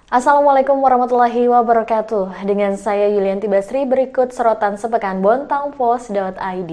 Assalamualaikum warahmatullahi wabarakatuh. Dengan saya Yulianti Basri, berikut sorotan sepekan bontangpost.id.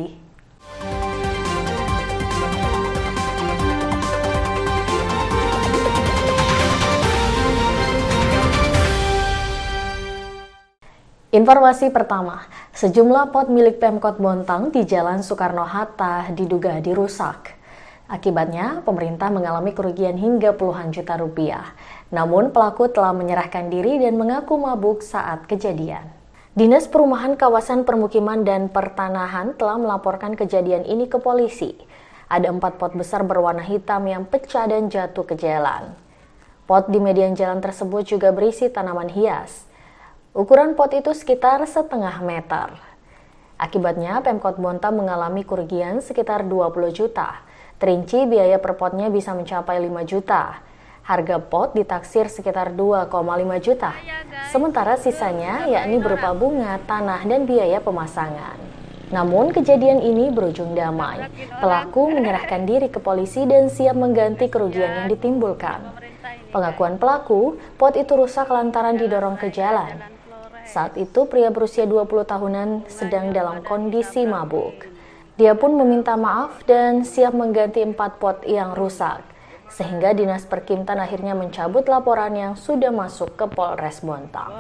Informasi pertama, sejumlah pot milik Pemkot Bontang di Jalan Soekarno-Hatta diduga dirusak. Akibatnya, pemerintah mengalami kerugian hingga puluhan juta rupiah. Namun, pelaku telah menyerahkan diri dan mengaku mabuk saat kejadian. Dinas Perumahan Kawasan Permukiman dan Pertanahan telah melaporkan kejadian ini ke polisi. Ada 4 pot besar berwarna hitam yang pecah dan jatuh ke jalan. Pot di median jalan tersebut juga berisi tanaman hias. Ukuran pot itu sekitar setengah meter. Akibatnya, Pemkot Bontang mengalami kerugian sekitar 20 juta. Terinci biaya per potnya bisa mencapai 5 juta. Harga pot ditaksir sekitar 2,5 juta. Sementara sisanya yakni berupa bunga, tanah, dan biaya pemasangan. Namun kejadian ini berujung damai. Pelaku menyerahkan diri ke polisi dan siap mengganti kerugian yang ditimbulkan. Pengakuan pelaku, pot itu rusak lantaran didorong ke jalan. Saat itu pria berusia 20 tahunan sedang dalam kondisi mabuk. Dia pun meminta maaf dan siap mengganti 4 pot yang rusak. Sehingga Dinas Perkimtan akhirnya mencabut laporan yang sudah masuk ke Polres Bontang.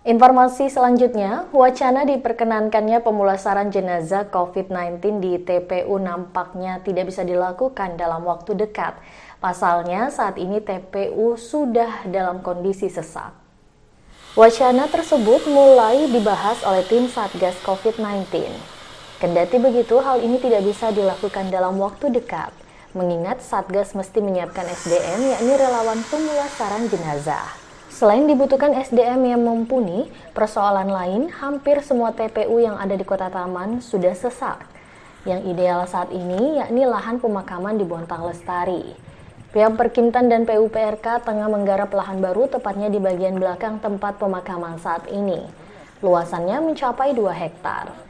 Informasi selanjutnya, wacana diperkenankannya pemulasaran jenazah COVID-19 di TPU nampaknya tidak bisa dilakukan dalam waktu dekat. Pasalnya saat ini TPU sudah dalam kondisi sesak. Wacana tersebut mulai dibahas oleh tim Satgas COVID-19. Kendati begitu, hal ini tidak bisa dilakukan dalam waktu dekat, mengingat Satgas mesti menyiapkan SDM, yakni relawan pemulasaran jenazah. Selain dibutuhkan SDM yang mumpuni, persoalan lain, hampir semua TPU yang ada di Kota Taman sudah sesak. Yang ideal saat ini yakni lahan pemakaman di Bontang Lestari. Pihak Perkimtan dan PUPRK tengah menggarap lahan baru tepatnya di bagian belakang tempat pemakaman saat ini. Luasannya mencapai 2 hektar.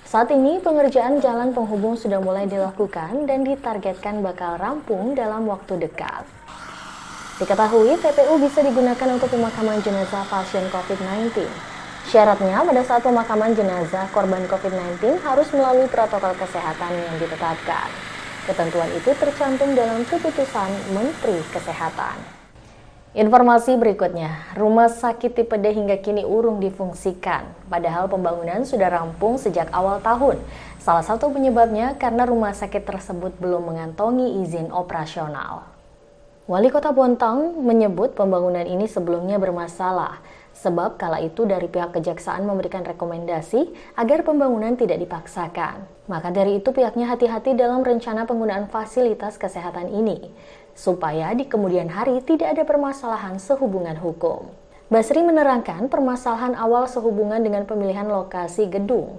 Saat ini pengerjaan jalan penghubung sudah mulai dilakukan dan ditargetkan bakal rampung dalam waktu dekat. Diketahui TPU bisa digunakan untuk pemakaman jenazah pasien COVID-19. Syaratnya pada saat pemakaman jenazah korban COVID-19 harus melalui protokol kesehatan yang ditetapkan. Ketentuan itu tercantum dalam keputusan Menteri Kesehatan. Informasi berikutnya, rumah sakit tipe D hingga kini urung difungsikan, padahal pembangunan sudah rampung sejak awal tahun. Salah satu penyebabnya karena rumah sakit tersebut belum mengantongi izin operasional. Wali Kota Bontang menyebut pembangunan ini sebelumnya bermasalah, sebab kala itu dari pihak kejaksaan memberikan rekomendasi agar pembangunan tidak dipaksakan. Maka dari itu pihaknya hati-hati dalam rencana penggunaan fasilitas kesehatan ini, supaya di kemudian hari tidak ada permasalahan sehubungan hukum. Basri menerangkan permasalahan awal sehubungan dengan pemilihan lokasi gedung.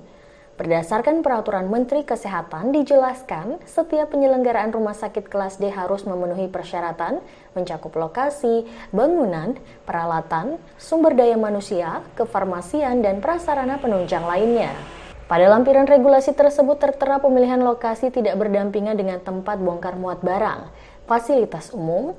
Berdasarkan peraturan Menteri Kesehatan dijelaskan setiap penyelenggaraan rumah sakit kelas D harus memenuhi persyaratan mencakup lokasi, bangunan, peralatan, sumber daya manusia, kefarmasian, dan prasarana penunjang lainnya. Pada lampiran regulasi tersebut tertera pemilihan lokasi tidak berdampingan dengan tempat bongkar muat barang, fasilitas umum,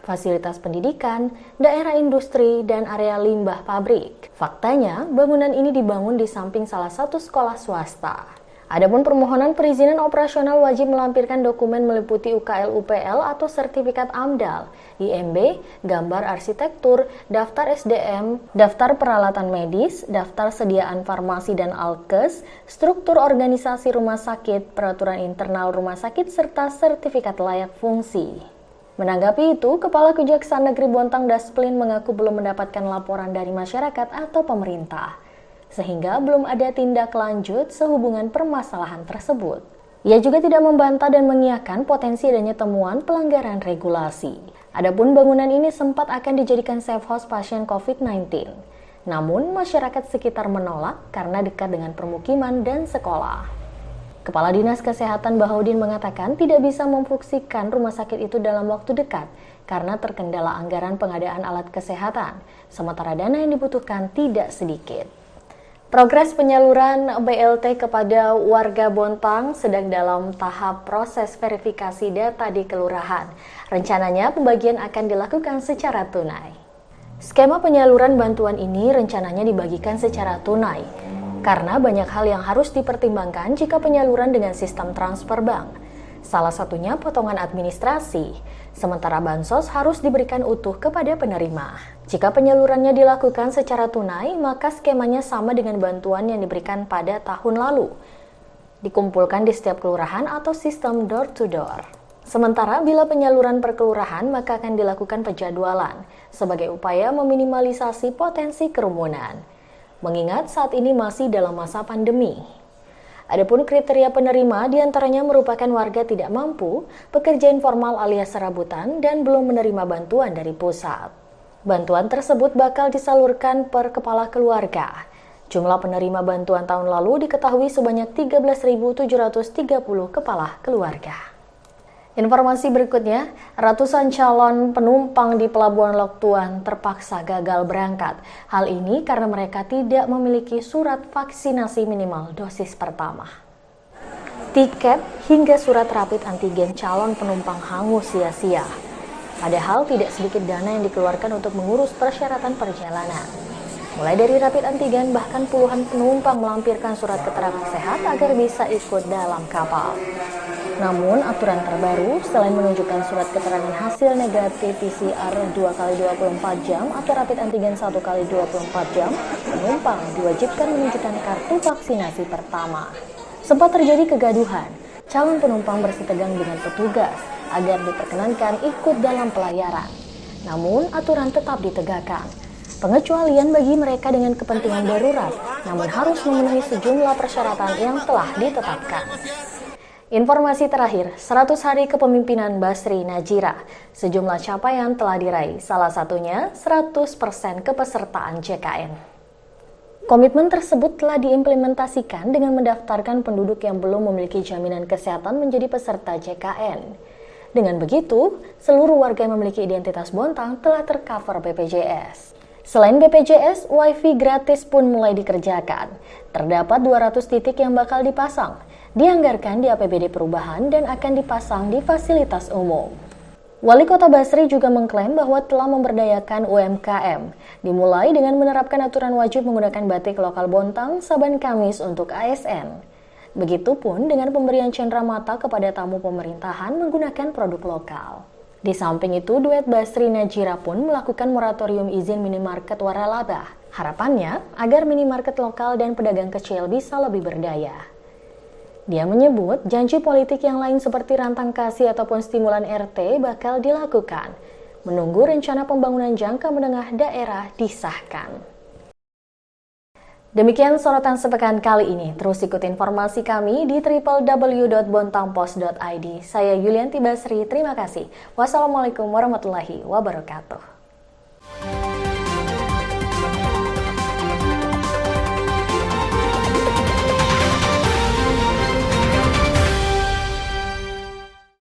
fasilitas pendidikan, daerah industri, dan area limbah pabrik. Faktanya, bangunan ini dibangun di samping salah satu sekolah swasta. Adapun permohonan perizinan operasional wajib melampirkan dokumen meliputi UKL-UPL atau sertifikat AMDAL, IMB, gambar arsitektur, daftar SDM, daftar peralatan medis, daftar sediaan farmasi dan alkes, struktur organisasi rumah sakit, peraturan internal rumah sakit, serta sertifikat layak fungsi. Menanggapi itu, Kepala Kejaksaan Negeri Bontang Dasplin mengaku belum mendapatkan laporan dari masyarakat atau pemerintah, sehingga belum ada tindak lanjut sehubungan permasalahan tersebut. Ia juga tidak membantah dan mengiyakan potensi adanya temuan pelanggaran regulasi. Adapun bangunan ini sempat akan dijadikan safe house pasien COVID-19. Namun, masyarakat sekitar menolak karena dekat dengan permukiman dan sekolah. Kepala Dinas Kesehatan Bahaudin mengatakan tidak bisa memfungsikan rumah sakit itu dalam waktu dekat karena terkendala anggaran pengadaan alat kesehatan, sementara dana yang dibutuhkan tidak sedikit. Progres penyaluran BLT kepada warga Bontang sedang dalam tahap proses verifikasi data di kelurahan. Rencananya pembagian akan dilakukan secara tunai. Skema penyaluran bantuan ini rencananya dibagikan secara tunai, karena banyak hal yang harus dipertimbangkan jika penyaluran dengan sistem transfer bank. Salah satunya potongan administrasi, sementara bansos harus diberikan utuh kepada penerima. Jika penyalurannya dilakukan secara tunai, maka skemanya sama dengan bantuan yang diberikan pada tahun lalu. Dikumpulkan di setiap kelurahan atau sistem door-to-door. Sementara bila penyaluran per kelurahan, maka akan dilakukan penjadwalan sebagai upaya meminimalisasi potensi kerumunan. Mengingat saat ini masih dalam masa pandemi. Adapun kriteria penerima diantaranya merupakan warga tidak mampu, pekerja informal alias serabutan, dan belum menerima bantuan dari pusat. Bantuan tersebut bakal disalurkan per kepala keluarga. Jumlah penerima bantuan tahun lalu diketahui sebanyak 13.730 kepala keluarga. Informasi berikutnya, ratusan calon penumpang di Pelabuhan Lok Tuan terpaksa gagal berangkat. Hal ini karena mereka tidak memiliki surat vaksinasi minimal dosis pertama. Tiket hingga surat rapid antigen calon penumpang hangus sia-sia. Padahal tidak sedikit dana yang dikeluarkan untuk mengurus persyaratan perjalanan. Mulai dari rapid antigen, bahkan puluhan penumpang melampirkan surat keterangan sehat agar bisa ikut dalam kapal. Namun, aturan terbaru, selain menunjukkan surat keterangan hasil negatif PCR 2x24 jam atau rapid antigen 1x24 jam, penumpang diwajibkan menunjukkan kartu vaksinasi pertama. Sempat terjadi kegaduhan, calon penumpang bersitegang dengan petugas agar diperkenankan ikut dalam pelayaran. Namun, aturan tetap ditegakkan. Pengecualian bagi mereka dengan kepentingan darurat, namun harus memenuhi sejumlah persyaratan yang telah ditetapkan. Informasi terakhir, 100 hari kepemimpinan Basri Najira. Sejumlah capaian telah diraih, salah satunya 100% kepesertaan JKN. Komitmen tersebut telah diimplementasikan dengan mendaftarkan penduduk yang belum memiliki jaminan kesehatan menjadi peserta JKN. Dengan begitu, seluruh warga yang memiliki identitas Bontang telah tercover BPJS. Selain BPJS, WiFi gratis pun mulai dikerjakan. Terdapat 200 titik yang bakal dipasang, dianggarkan di APBD perubahan dan akan dipasang di fasilitas umum. Wali Kota Basri juga mengklaim bahwa telah memberdayakan UMKM, dimulai dengan menerapkan aturan wajib menggunakan batik lokal Bontang saban Kamis untuk ASN. Begitupun dengan pemberian cenderamata kepada tamu pemerintahan menggunakan produk lokal. Di samping itu, duet Basri Najira pun melakukan moratorium izin minimarket waralaba. Harapannya agar minimarket lokal dan pedagang kecil bisa lebih berdaya. Dia menyebut janji politik yang lain seperti rantang kasih ataupun stimulan RT bakal dilakukan. Menunggu rencana pembangunan jangka menengah daerah disahkan. Demikian sorotan sepekan kali ini. Terus ikuti informasi kami di www.bontangpost.id. Saya Yulianti Basri, terima kasih. Wassalamualaikum warahmatullahi wabarakatuh.